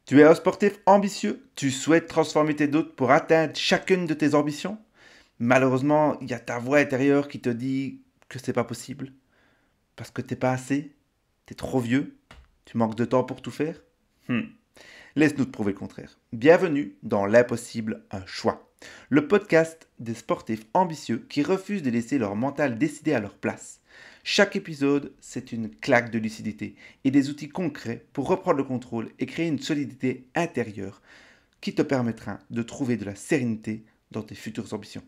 Tu es un sportif ambitieux, tu souhaites transformer tes doutes pour atteindre chacune de tes ambitions. Malheureusement, il y a ta voix intérieure qui te dit que c'est pas possible, parce que t'es pas assez, t'es trop vieux, tu manques de temps pour tout faire. Hmm. Laisse-nous te prouver le contraire. Bienvenue dans L'Impossible, un choix. Le podcast des sportifs ambitieux qui refusent de laisser leur mental décider à leur place. Chaque épisode, c'est une claque de lucidité et des outils concrets pour reprendre le contrôle et créer une solidité intérieure qui te permettra de trouver de la sérénité dans tes futures ambitions.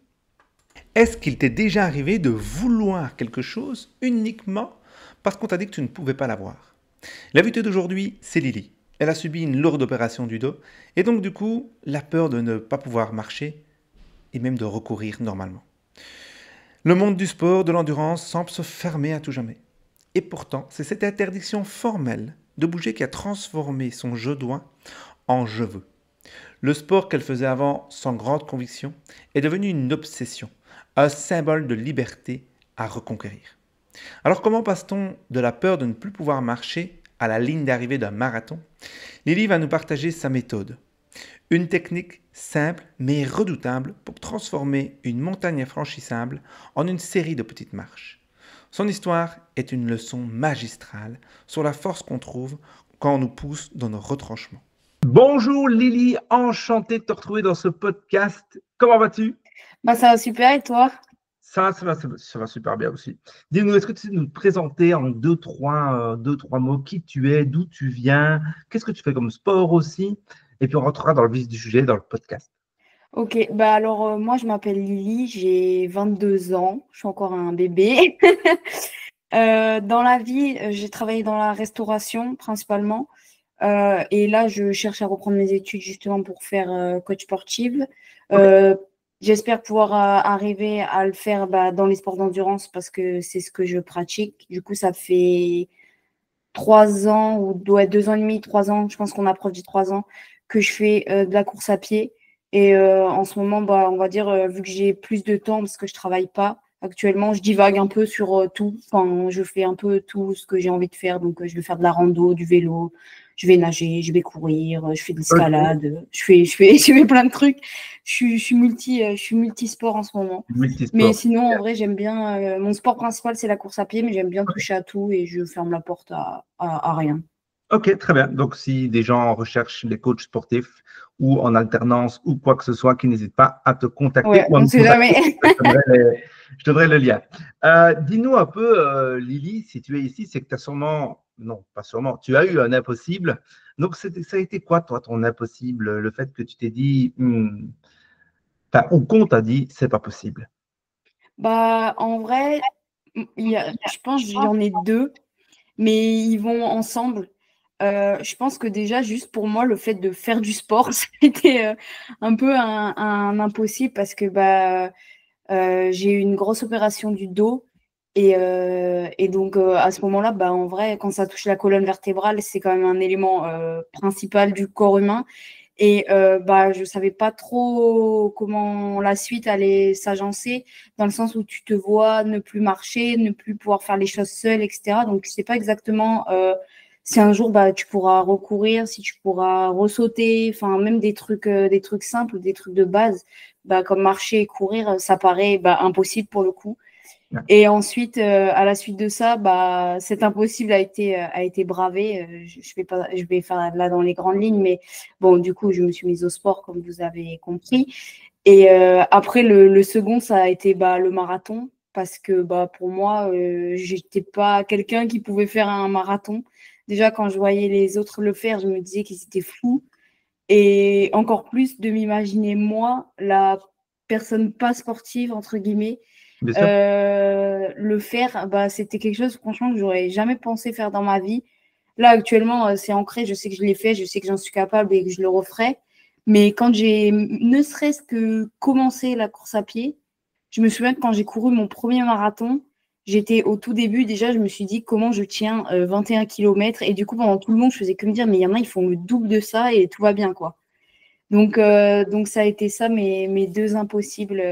Est-ce qu'il t'est déjà arrivé de vouloir quelque chose uniquement parce qu'on t'a dit que tu ne pouvais pas l'avoir? L'invitée d'aujourd'hui, c'est Lily. Elle a subi une lourde opération du dos et donc du coup, la peur de ne pas pouvoir marcher et même de recourir normalement. Le monde du sport, de l'endurance, semble se fermer à tout jamais. Et pourtant, c'est cette interdiction formelle de bouger qui a transformé son je dois en je veux. Le sport qu'elle faisait avant sans grande conviction est devenu une obsession, un symbole de liberté à reconquérir. Alors comment passe-t-on de la peur de ne plus pouvoir marcher à la ligne d'arrivée d'un marathon? Lily va nous partager sa méthode. Une technique simple mais redoutable pour transformer une montagne infranchissable en une série de petites marches. Son histoire est une leçon magistrale sur la force qu'on trouve quand on nous pousse dans nos retranchements. Bonjour Lily, enchanté de te retrouver dans ce podcast. Comment vas-tu? Ça va super et toi? Ça va super bien aussi. Dis-nous, est-ce que tu sais nous présenter en deux, trois mots qui tu es, d'où tu viens, qu'est-ce que tu fais comme sport aussi? Et puis on rentrera dans le vif du sujet dans le podcast. Ok, moi je m'appelle Lily, j'ai 22 ans, je suis encore un bébé. Dans la vie, j'ai travaillé dans la restauration principalement. Et là, je cherche à reprendre mes études justement pour faire coach sportive. Ok. J'espère pouvoir arriver à le faire dans les sports d'endurance parce que c'est ce que je pratique. Du coup, ça fait 3 ans ou ouais, 2 ans et demi, 3 ans, je pense qu'on approche des 3 ans, que je fais de la course à pied. Et en ce moment, on va dire, vu que j'ai plus de temps parce que je travaille pas actuellement, je divague un peu sur tout. Enfin, je fais un peu tout ce que j'ai envie de faire. Donc, je vais faire de la rando, du vélo, je vais nager, je vais courir, je fais de Ok. l'escalade, je fais plein de trucs. Je suis multisport en ce moment. Mais Multisport. sinon, en vrai, j'aime bien. Mon sport principal, c'est la course à pied, mais j'aime bien toucher à tout et je ferme la porte à rien. Ok, très bien. Donc, si des gens recherchent des coachs sportifs ou en alternance ou quoi que ce soit, qui n'hésitent pas à te contacter Ouais, ou à on me sait contacter, jamais. je donnerai le lien. Dis-nous un peu, Lily, si tu es ici, c'est que tu as sûrement, non, pas sûrement, tu as eu un impossible. Donc, ça a été quoi, toi, ton impossible? Le fait que tu t'es dit, ou qu'on t'a dit, c'est pas possible. En vrai, je pense que j'en ai deux, mais ils vont ensemble. Je pense que déjà, juste pour moi, le fait de faire du sport, c'était un peu un impossible parce que j'ai eu une grosse opération du dos. Et donc, à ce moment-là, en vrai, quand ça touche la colonne vertébrale, c'est quand même un élément principal du corps humain. Et je ne savais pas trop comment la suite allait s'agencer, dans le sens où tu te vois ne plus marcher, ne plus pouvoir faire les choses seule, etc. Donc, tu ne sais pas exactement si un jour tu pourras recourir, si tu pourras ressauter, enfin, même des trucs simples, des trucs de base, comme marcher et courir, ça paraît impossible pour le coup. Ouais. Et ensuite, à la suite de ça, cet impossible a été bravé. Je vais faire là dans les grandes lignes, mais bon, du coup, je me suis mise au sport, comme vous avez compris. Et après, le second, ça a été le marathon, parce que pour moi, j'étais pas quelqu'un qui pouvait faire un marathon. Déjà, quand je voyais les autres le faire, je me disais qu'ils étaient fous. Et encore plus de m'imaginer, moi, la personne pas sportive, entre guillemets, Bien sûr. le faire, c'était quelque chose, franchement, que j'aurais jamais pensé faire dans ma vie. Là, actuellement, c'est ancré, je sais que je l'ai fait, je sais que j'en suis capable et que je le referai. Mais quand j'ai ne serait-ce que commencé la course à pied, je me souviens que quand j'ai couru mon premier marathon, j'étais au tout début, déjà, je me suis dit comment je tiens 21 km. Et du coup, pendant tout le long, je faisais que me dire, mais il y en a, ils font le double de ça et tout va bien, quoi. Donc ça a été ça, mes deux impossibles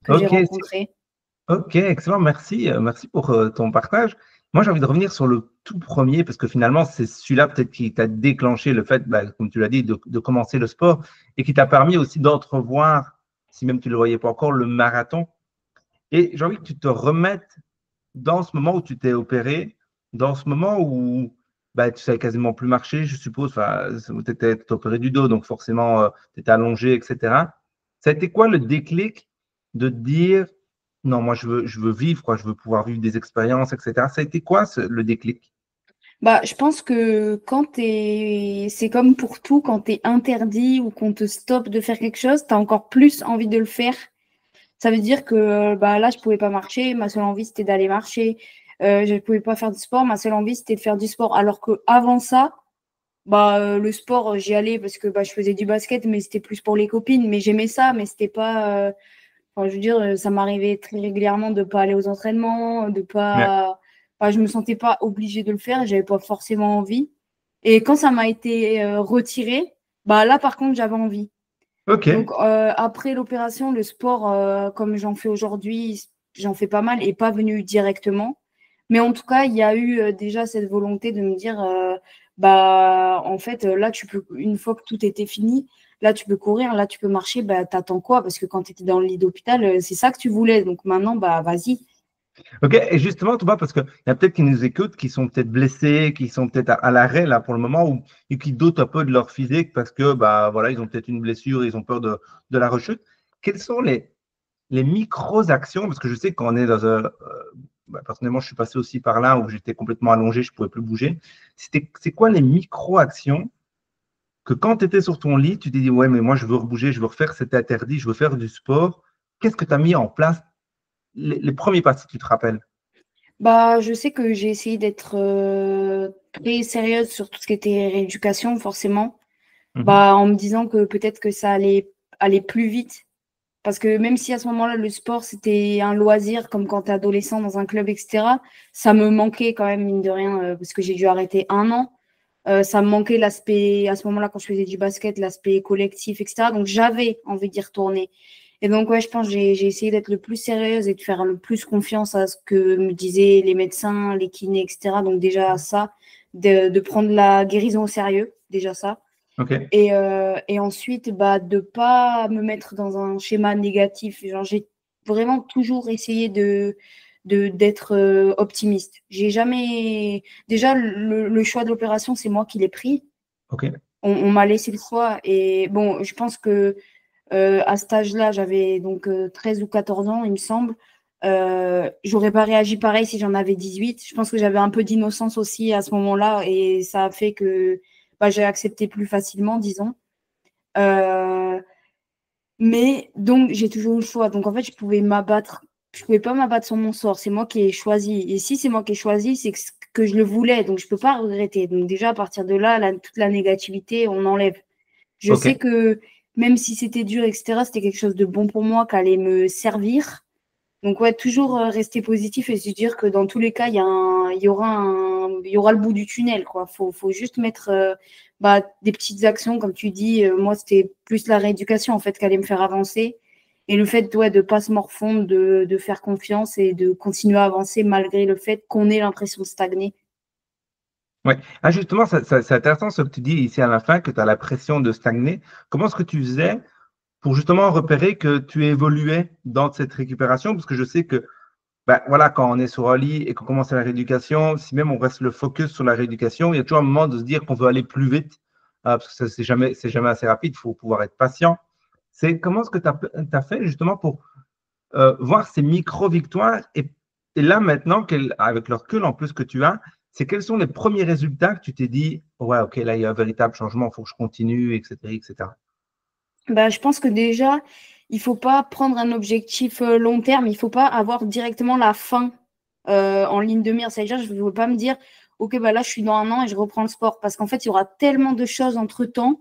que j'ai Ok, rencontrés. ok, excellent, merci, merci pour ton partage. Moi, j'ai envie de revenir sur le tout premier, parce que finalement, c'est celui-là peut-être qui t'a déclenché le fait, bah, comme tu l'as dit, de commencer le sport et qui t'a permis aussi d'entrevoir, si même tu ne le voyais pas encore, le marathon. Et j'ai envie que tu te remettes dans ce moment où tu t'es opéré, dans ce moment où bah, tu ne savais quasiment plus marcher, je suppose, enfin, tu étais opéré du dos, donc forcément, tu étais allongé, etc. Ça a été quoi le déclic de te dire, non, moi, je veux vivre, quoi, je veux pouvoir vivre des expériences, etc. Ça a été quoi le déclic? Bah, je pense que c'est comme pour tout, quand tu es interdit ou qu'on te stoppe de faire quelque chose, tu as encore plus envie de le faire. Ça veut dire que bah, là, je pouvais pas marcher, ma seule envie, c'était d'aller marcher. Je ne pouvais pas faire du sport, ma seule envie, c'était de faire du sport. Alors qu'avant ça, bah, le sport, j'y allais parce que bah, je faisais du basket, mais c'était plus pour les copines. Mais j'aimais ça, mais c'était pas. Enfin, je veux dire, ça m'arrivait très régulièrement de ne pas aller aux entraînements, de Ouais. pas. Enfin, je me sentais pas obligée de le faire, j'avais pas forcément envie. Et quand ça m'a été retiré, bah là, par contre, j'avais envie. Ok. Donc, après l'opération, le sport, comme j'en fais aujourd'hui, j'en fais pas mal et pas venu directement. Mais en tout cas, il y a eu déjà cette volonté de me dire, bah, en fait, là, tu peux, une fois que tout était fini, là, tu peux courir, là, tu peux marcher, bah, t'attends quoi? Parce que quand tu étais dans le lit d'hôpital, c'est ça que tu voulais. Donc maintenant, bah, vas-y. Ok. Et justement, Thomas, parce qu'il y a peut-être qui nous écoutent, qui sont peut-être blessés, qui sont peut-être à l'arrêt là pour le moment, ou et qui doutent un peu de leur physique parce que bah voilà, ils ont peut-être une blessure, ils ont peur de la rechute. Quelles sont les micro-actions, parce que je sais que quand on est dans un. Bah, personnellement, je suis passé aussi par là où j'étais complètement allongé, je ne pouvais plus bouger. C'est quoi les micro-actions que quand tu étais sur ton lit, tu t'es dit, ouais, mais moi, je veux rebouger, je veux refaire cet interdit, je veux faire du sport. Qu'est-ce que tu as mis en place les premiers pas, si tu te rappelles? Bah, je sais que j'ai essayé d'être très sérieuse sur tout ce qui était rééducation, forcément. Mhm. Bah, en me disant que peut-être que ça allait aller plus vite. Parce que même si à ce moment-là, le sport, c'était un loisir, comme quand tu es adolescent dans un club, etc., ça me manquait quand même, mine de rien, parce que j'ai dû arrêter 1 an. Ça me manquait l'aspect, à ce moment-là, quand je faisais du basket, l'aspect collectif, etc. Donc, j'avais envie d'y retourner. Et donc, ouais, je pense que j'ai essayé d'être le plus sérieuse et de faire le plus confiance à ce que me disaient les médecins, les kinés, etc. Donc, déjà, ça, de prendre la guérison au sérieux, déjà ça. OK. Et ensuite, bah, de pas me mettre dans un schéma négatif. Genre, j'ai vraiment toujours essayé d'être optimiste. J'ai jamais. Déjà, le choix de l'opération, c'est moi qui l'ai pris. OK. On m'a laissé le choix. Et bon, je pense que à cet âge-là, j'avais donc 13 ou 14 ans, il me semble. J'aurais pas réagi pareil si j'en avais 18. Je pense que j'avais un peu d'innocence aussi à ce moment-là et ça a fait que bah, j'ai accepté plus facilement, disons. Euh, mais donc, j'ai toujours eu le choix. Donc, en fait, je pouvais m'abattre. Je pouvais pas m'abattre sur mon sort. C'est moi qui ai choisi. Et si c'est moi qui ai choisi, c'est que je le voulais. Donc, je peux pas regretter. Donc, déjà, à partir de là, toute la négativité, on enlève. Je sais OK. que même si c'était dur, etc., c'était quelque chose de bon pour moi, qui allait me servir. Donc, ouais, toujours rester positif et se dire que dans tous les cas, il y aura le bout du tunnel, quoi. Faut juste mettre bah, des petites actions, comme tu dis. Moi, c'était plus la rééducation, en fait, qui allait me faire avancer. Et le fait, ouais, de ne pas se morfondre, de faire confiance et de continuer à avancer malgré le fait qu'on ait l'impression de stagner. Ouais. Ah, justement, c'est intéressant ce que tu dis ici à la fin, que tu as la pression de stagner. Comment est-ce que tu faisais pour justement repérer que tu évoluais dans cette récupération? Parce que je sais que ben, voilà, quand on est sur un lit et qu'on commence à la rééducation, si même on reste le focus sur la rééducation, il y a toujours un moment de se dire qu'on veut aller plus vite, parce que c'est jamais assez rapide, il faut pouvoir être patient. C'est comment est-ce que tu as, fait justement pour voir ces micro-victoires et là maintenant, avec le recul en plus que tu as, c'est quels sont les premiers résultats que tu t'es dit, ouais, ok, là il y a un véritable changement, il faut que je continue, etc., etc. Bah, je pense que déjà, il faut pas prendre un objectif long terme. Il faut pas avoir directement la fin en ligne de mire. C'est-à-dire, je ne veux pas me dire, OK, bah là, je suis dans 1 an et je reprends le sport. Parce qu'en fait, il y aura tellement de choses entre-temps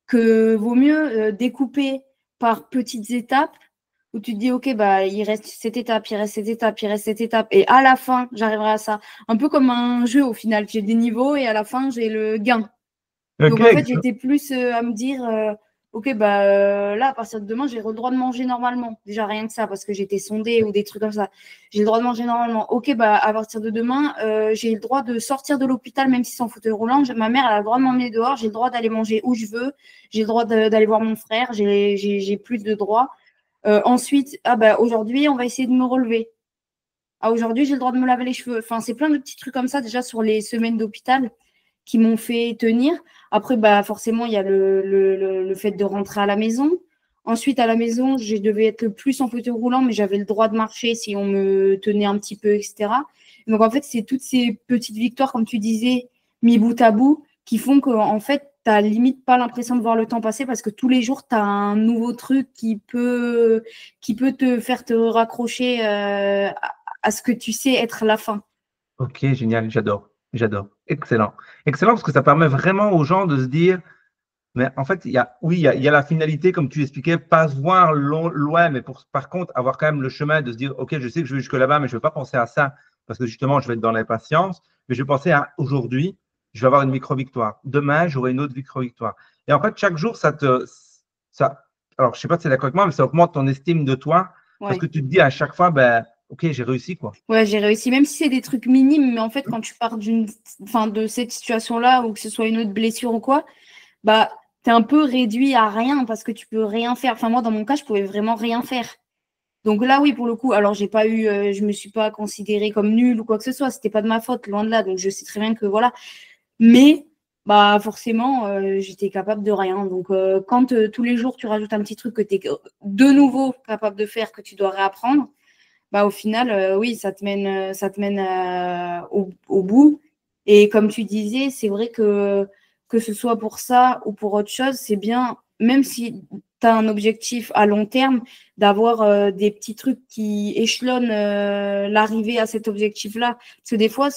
que vaut mieux découper par petites étapes où tu te dis, OK, bah, il reste cette étape, il reste cette étape, il reste cette étape. Et à la fin, j'arriverai à ça. Un peu comme un jeu au final. J'ai des niveaux et à la fin, j'ai le gain. Ok, Donc, en fait, j'étais plus à me dire, ok, là, à partir de demain, j'ai le droit de manger normalement. Déjà, rien que ça, parce que j'étais sondée ou des trucs comme ça. J'ai le droit de manger normalement. Ok, à partir de demain, j'ai le droit de sortir de l'hôpital, même si c'est en fauteuil roulant. Ma mère, elle a le droit de m'emmener dehors. J'ai le droit d'aller manger où je veux. J'ai le droit d'aller voir mon frère. J'ai plus de droits. Ensuite, aujourd'hui, on va essayer de me relever. Ah, aujourd'hui, j'ai le droit de me laver les cheveux. Enfin, c'est plein de petits trucs comme ça, déjà, sur les semaines d'hôpital qui m'ont fait tenir. Après, forcément, il y a le fait de rentrer à la maison. Ensuite, à la maison, je devais être le plus en fauteuil roulant, mais j'avais le droit de marcher si on me tenait un petit peu, etc. Donc, en fait, c'est toutes ces petites victoires, comme tu disais, mis bout à bout, qui font qu'en fait, tu n'as limite pas l'impression de voir le temps passer parce que tous les jours, tu as un nouveau truc qui peut te faire te raccrocher à ce que tu sais être la fin. Ok, génial, j'adore, j'adore. Excellent. Excellent parce que ça permet vraiment aux gens de se dire, mais en fait, il y a la finalité, comme tu expliquais, pas se voir loin, mais par contre, avoir quand même le chemin de se dire, ok, je sais que je vais jusque là-bas, mais je ne vais pas penser à ça parce que justement, je vais être dans l'impatience, mais je vais penser à aujourd'hui, je vais avoir une micro-victoire. Demain, j'aurai une autre micro-victoire. Et en fait, chaque jour, alors je ne sais pas si c'est d'accord avec moi, mais ça augmente ton estime de toi parce Ouais. que tu te dis à chaque fois, ben, ok, j'ai réussi, quoi. Ouais, j'ai réussi, même si c'est des trucs minimes, mais en fait, quand tu pars de cette situation-là, ou que ce soit une autre blessure ou quoi, t'es un peu réduit à rien parce que tu peux rien faire. Enfin, moi, dans mon cas, je pouvais vraiment rien faire. Donc là, oui, pour le coup, alors je me suis pas considérée comme nulle ou quoi que ce soit, c'était pas de ma faute, loin de là. Donc je sais très bien que voilà. Mais forcément, j'étais capable de rien. Donc quand tous les jours tu rajoutes un petit truc que tu es de nouveau capable de faire, que tu dois réapprendre, au final, oui, ça te mène au bout. Et comme tu disais, c'est vrai que ce soit pour ça ou pour autre chose, c'est bien, même si tu as un objectif à long terme, d'avoir des petits trucs qui échelonnent l'arrivée à cet objectif-là. Parce que des fois,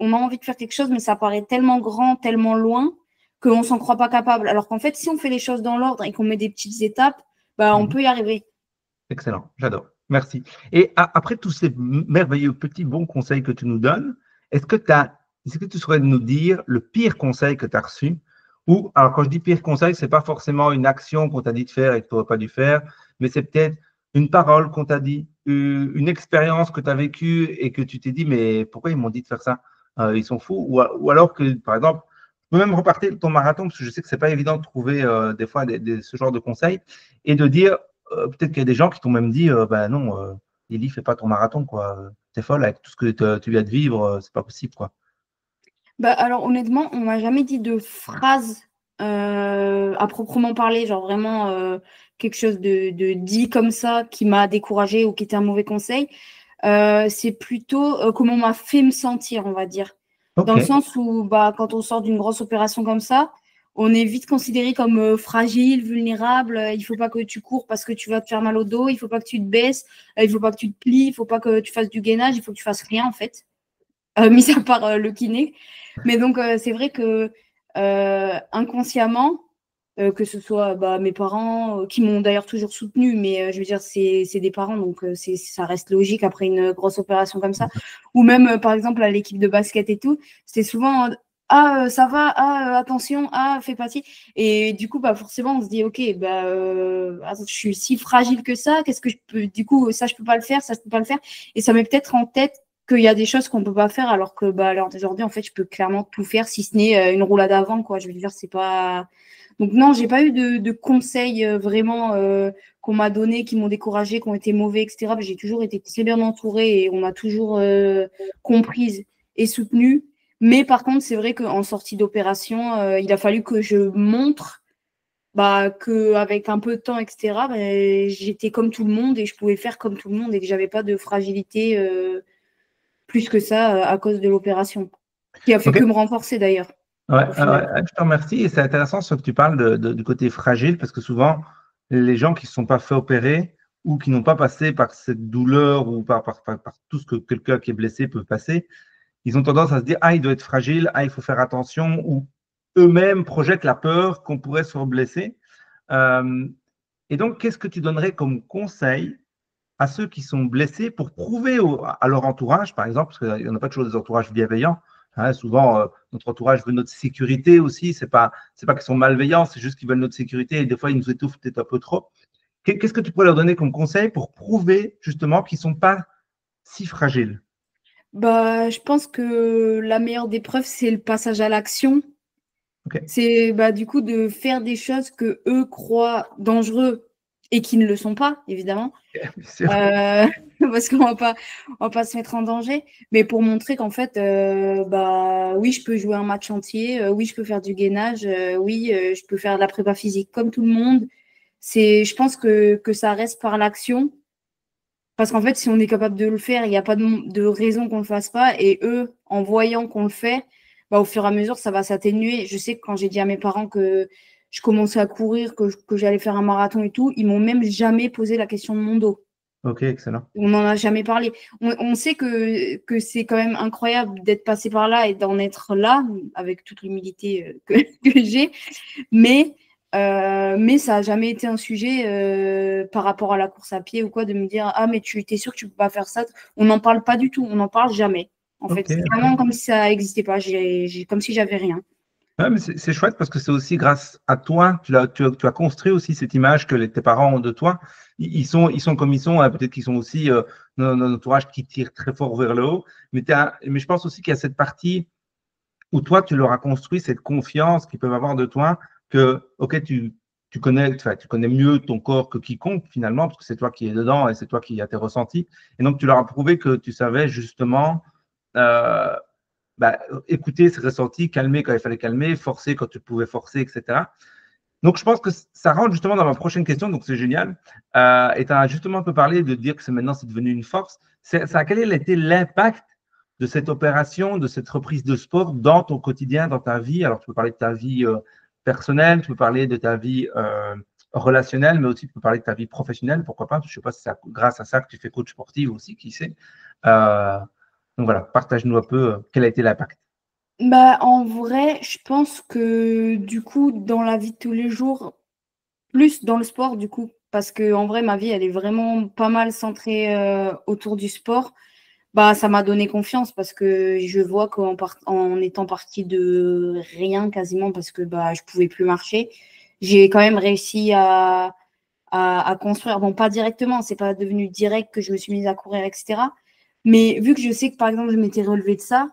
on a envie de faire quelque chose, mais ça paraît tellement grand, tellement loin, qu'on ne s'en croit pas capable. Alors qu'en fait, si on fait les choses dans l'ordre et qu'on met des petites étapes, on peut y arriver. Excellent, j'adore. Merci. Et après tous ces merveilleux petits bons conseils que tu nous donnes, est-ce que tu saurais nous dire le pire conseil que tu as reçu? Ou, alors quand je dis pire conseil, ce n'est pas forcément une action qu'on t'a dit de faire et que tu n'aurais pas dû faire, mais c'est peut-être une parole qu'on t'a dit, une expérience que tu as vécue et que tu t'es dit, mais pourquoi ils m'ont dit de faire ça? Ils sont fous. Ou alors que, par exemple, tu peux même repartir de ton marathon, parce que je sais que ce n'est pas évident de trouver des fois ce genre de conseils, et de dire, peut-être qu'il y a des gens qui t'ont même dit, bah non, Lily, fais pas ton marathon, quoi. T'es folle avec tout ce que tu viens de vivre, c'est pas possible, quoi. Alors honnêtement, on m'a jamais dit de phrase à proprement parler, genre vraiment quelque chose de dit comme ça qui m'a découragée ou qui était un mauvais conseil. C'est plutôt comment on m'a fait me sentir, on va dire. Dans Ok, le sens où quand on sort d'une grosse opération comme ça, on est vite considéré comme fragile, vulnérable. Il faut pas que tu cours parce que tu vas te faire mal au dos. Il faut pas que tu te baisses. Il faut pas que tu te plies. Il faut pas que tu fasses du gainage. Il faut que tu fasses rien en fait, mis à part le kiné. Mais donc c'est vrai que inconsciemment, que ce soit mes parents qui m'ont d'ailleurs toujours soutenue, mais je veux dire, c'est des parents, donc ça reste logique après une grosse opération comme ça. Ou même, par exemple, à l'équipe de basket et tout, c'était souvent ah, ça va, ah, attention, ah, fais pas ci. Et du coup, forcément, on se dit, ok, attends, je suis si fragile que ça, qu'est-ce que je peux, du coup, ça, je peux pas le faire, ça, je peux pas le faire. Et ça met peut-être en tête qu'il y a des choses qu'on peut pas faire, alors que à l'heure d'aujourd'hui, en fait, je peux clairement tout faire, si ce n'est une roulade avant, quoi. Je veux dire, c'est pas. Donc non, j'ai pas eu de conseils vraiment qu'on m'a donné, qui m'ont découragé, qui ont été mauvais, etc. J'ai toujours été très bien entourée et on m'a toujours comprise et soutenue. Mais par contre, c'est vrai qu'en sortie d'opération, il a fallu que je montre qu'avec un peu de temps, etc., j'étais comme tout le monde et je pouvais faire comme tout le monde et que j'avais pas de fragilité plus que ça à cause de l'opération, qui a fait que ok. me renforcer d'ailleurs, Ouais, au final. je te remercie. Et c'est intéressant ce que tu parles du côté fragile, parce que souvent, les gens qui ne se sont pas fait opérer ou qui n'ont pas passé par cette douleur ou par tout ce que quelqu'un qui est blessé peut passer, ils ont tendance à se dire, ah, il doit être fragile, ah, il faut faire attention, ou eux-mêmes projettent la peur qu'on pourrait se blesser. Euh, et donc, qu'est-ce que tu donnerais comme conseil à ceux qui sont blessés pour prouver à leur entourage, par exemple, parce qu'il n'y en a pas toujours des entourages bienveillants, Hein, souvent, notre entourage veut notre sécurité aussi. C'est pas qu'ils sont malveillants, c'est juste qu'ils veulent notre sécurité et des fois, ils nous étouffent peut-être un peu trop. Qu'est-ce que tu pourrais leur donner comme conseil pour prouver justement qu'ils ne sont pas si fragiles? Bah, je pense que la meilleure des preuves, c'est le passage à l'action. Ok. C'est bah, du coup de faire des choses que eux croient dangereux et qui ne le sont pas, évidemment. Bien sûr. Parce qu'on va pas se mettre en danger. Mais pour montrer qu'en fait, bah, oui, je peux jouer un match entier, oui, je peux faire du gainage, oui, je peux faire de la prépa physique comme tout le monde. Je pense que ça reste par l'action. Parce qu'en fait, si on est capable de le faire, il n'y a pas de raison qu'on ne le fasse pas. Et eux, en voyant qu'on le fait, bah, au fur et à mesure, ça va s'atténuer. Je sais que quand j'ai dit à mes parents que je commençais à courir, que j'allais faire un marathon et tout, ils m'ont même jamais posé la question de mon dos. Ok, excellent. On n'en a jamais parlé. On sait que c'est quand même incroyable d'être passé par là et d'en être là, avec toute l'humilité que j'ai. Mais ça n'a jamais été un sujet par rapport à la course à pied ou quoi, de me dire ah, mais tu étais sûr que tu ne peux pas faire ça. On n'en parle pas du tout. On n'en parle jamais. En fait, Ok, c'est ok. vraiment comme si ça n'existait pas. Comme si j'avais rien. Ouais, mais c'est chouette parce que c'est aussi grâce à toi, tu as construit aussi cette image que tes parents ont de toi. Ils sont comme ils sont, hein. Peut-être qu'ils sont aussi un entourage qui tire très fort vers le haut. Mais je pense aussi qu'il y a cette partie où toi, tu leur as construit cette confiance qu'ils peuvent avoir de toi, que, OK, tu connais mieux ton corps que quiconque finalement, parce que c'est toi qui es dedans et c'est toi qui as tes ressentis. Et donc, tu leur as prouvé que tu savais justement euh, écouter ses ressentis, calmer quand il fallait calmer, forcer quand tu pouvais forcer, etc. Donc, je pense que ça rentre justement dans ma prochaine question, donc c'est génial. Et tu as justement un peu parlé de dire que maintenant c'est devenu une force. Quel a été l'impact de cette opération, de cette reprise de sport dans ton quotidien, dans ta vie? Alors, tu peux parler de ta vie personnelle, tu peux parler de ta vie relationnelle, mais aussi tu peux parler de ta vie professionnelle, pourquoi pas? Je ne sais pas si c'est grâce à ça que tu fais coach sportif aussi, qui sait. Euh, donc voilà, partage-nous un peu quel a été l'impact. Bah, en vrai, je pense que du coup, dans la vie de tous les jours, plus dans le sport, du coup, parce que en vrai, ma vie, elle est vraiment pas mal centrée autour du sport. Bah, ça m'a donné confiance parce que je vois en étant partie de rien quasiment parce que bah, je pouvais plus marcher, j'ai quand même réussi à construire. Bon, pas directement, c'est pas devenu direct que je me suis mise à courir, etc. Mais vu que je sais que par exemple, je m'étais relevée de ça,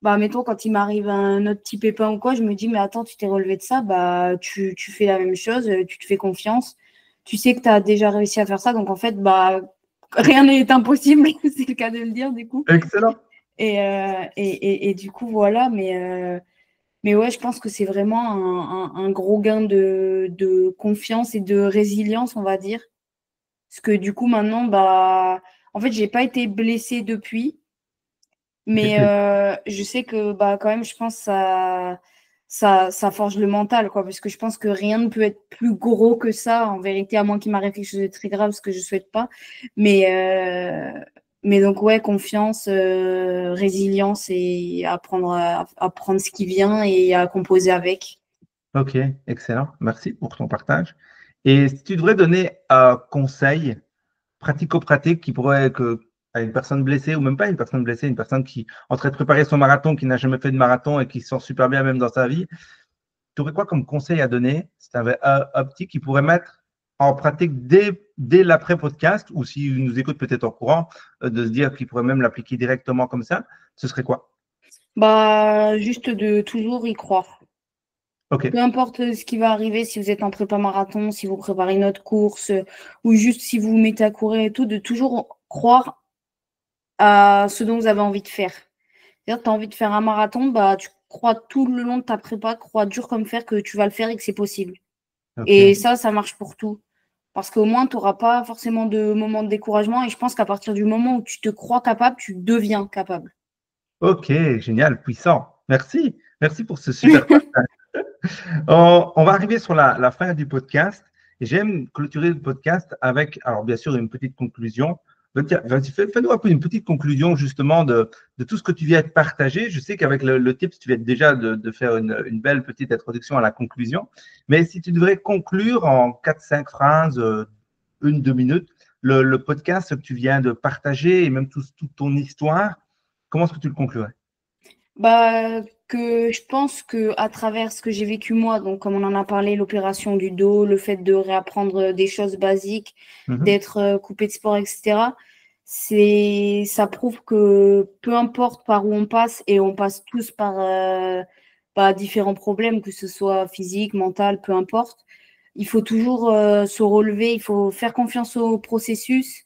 bah, mettons, quand il m'arrive un autre petit pépin ou quoi, je me dis, mais attends, tu t'es relevé de ça, bah, tu fais la même chose, tu te fais confiance. Tu sais que tu as déjà réussi à faire ça, donc en fait, bah, rien n'est impossible, c'est le cas de le dire, du coup. Excellent. Et du coup, voilà, mais ouais, je pense que c'est vraiment un gros gain de confiance et de résilience, on va dire. Parce que du coup, maintenant, bah, en fait, j'ai pas été blessée depuis, mais je sais que bah, quand même, je pense que ça forge le mental, quoi, parce que je pense que rien ne peut être plus gros que ça, en vérité, à moins qu'il m'arrive quelque chose de très grave, ce que je souhaite pas. Mais, euh, mais donc, ouais, confiance, résilience et apprendre à prendre ce qui vient et à composer avec. Ok, excellent. Merci pour ton partage. Et si tu devrais donner un conseil pratico-pratique qui pourrait que à une personne blessée ou même pas une personne blessée, une personne qui est en train de préparer son marathon, qui n'a jamais fait de marathon et qui se sent super bien même dans sa vie, tu aurais quoi comme conseil à donner si tu avais un petit qui pourrait mettre en pratique dès l'après-podcast ou s'il nous écoute peut-être en courant, de se dire qu'il pourrait même l'appliquer directement comme ça, ce serait quoi? Bah, juste de toujours y croire. Ok, Peu importe ce qui va arriver, si vous êtes en prépa marathon, si vous préparez une autre course, ou juste si vous vous mettez à courir et tout, de toujours croire à ce dont vous avez envie de faire. C'est-à-dire, tu as envie de faire un marathon, bah, tu crois tout le long de ta prépa, crois dur comme fer que tu vas le faire et que c'est possible. Et ok, ça marche pour tout. Parce qu'au moins, tu n'auras pas forcément de moment de découragement. Et je pense qu'à partir du moment où tu te crois capable, tu deviens capable. ok, génial, puissant. Merci, merci pour ce super partage. On va arriver sur la fin du podcast. Et j'aime clôturer le podcast avec, alors bien sûr, une petite conclusion. Donc, tiens, vas-y, fais-nous un peu une petite conclusion justement de tout ce que tu viens de partager. Je sais qu'avec le tips, tu viens déjà de faire une belle petite introduction à la conclusion. Mais si tu devrais conclure en 4-5 phrases, 1-2 minutes, le podcast que tu viens de partager et même toute ton histoire, comment est-ce que tu le conclurais? Bah, que je pense que à travers ce que j'ai vécu moi, donc comme on en a parlé, l'opération du dos, le fait de réapprendre des choses basiques, Mhm. d'être coupé de sport, etc., ça prouve que peu importe par où on passe, et on passe tous par différents problèmes, que ce soit physique, mental, peu importe, il faut toujours se relever, il faut faire confiance au processus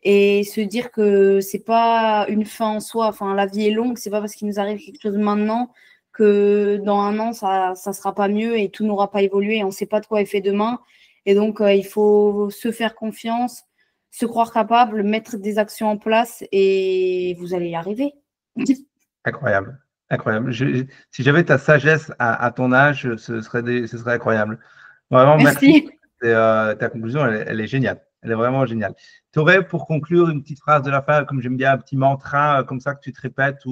et se dire que c'est pas une fin en soi. Enfin, la vie est longue, c'est pas parce qu'il nous arrive quelque chose maintenant que dans un an, ça sera pas mieux et tout n'aura pas évolué et on sait pas de quoi est fait demain. Et donc, il faut se faire confiance, se croire capable, mettre des actions en place et vous allez y arriver. Incroyable. Incroyable. Si j'avais ta sagesse à ton âge, ce serait incroyable. Vraiment, merci. Merci. Ta conclusion, elle est géniale. Elle est vraiment géniale. Tu aurais pour conclure une petite phrase de la fin, comme j'aime bien, un petit mantra comme ça que tu te répètes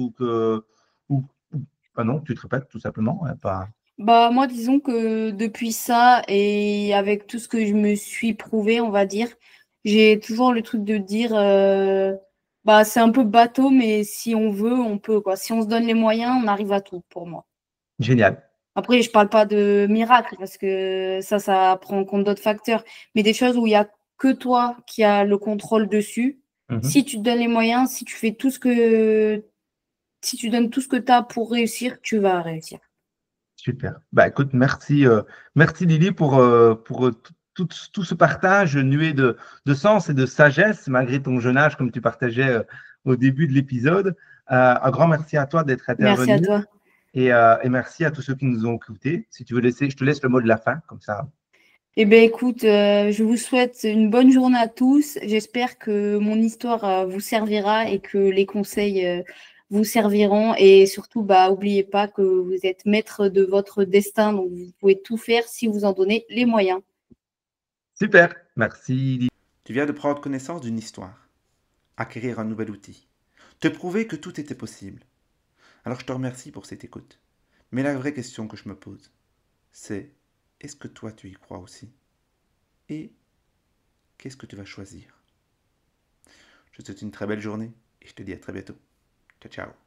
ah non, tu te répètes tout simplement, hein, pas. Bah, moi, disons que depuis ça et avec tout ce que je me suis prouvé, on va dire, j'ai toujours le truc de dire, bah, c'est un peu bateau, mais si on veut, on peut, quoi. Si on se donne les moyens, on arrive à tout, pour moi. Génial. Après, je parle pas de miracle, parce que ça prend en compte d'autres facteurs, mais des choses où il y a que toi qui as le contrôle dessus. Mhm. Si tu te donnes les moyens, si tu donnes tout ce que tu as pour réussir, tu vas réussir. Super. Bah, écoute, merci Lily pour tout ce partage nué de sens et de sagesse, malgré ton jeune âge, comme tu partageais au début de l'épisode. Un grand merci à toi d'être Merci à intervenu toi. et merci à tous ceux qui nous ont écoutés. Si tu veux laisser, je te laisse le mot de la fin, comme ça. Eh bien, écoute, je vous souhaite une bonne journée à tous. J'espère que mon histoire vous servira et que les conseils vous serviront. Et surtout, bah, n'oubliez pas que vous êtes maître de votre destin, donc vous pouvez tout faire si vous en donnez les moyens. Super. Merci Lily. Tu viens de prendre connaissance d'une histoire, acquérir un nouvel outil, te prouver que tout était possible. Alors je te remercie pour cette écoute. Mais la vraie question que je me pose, c'est est-ce que toi tu y crois aussi? Et qu'est-ce que tu vas choisir? Je te souhaite une très belle journée et je te dis à très bientôt. Ciao ciao.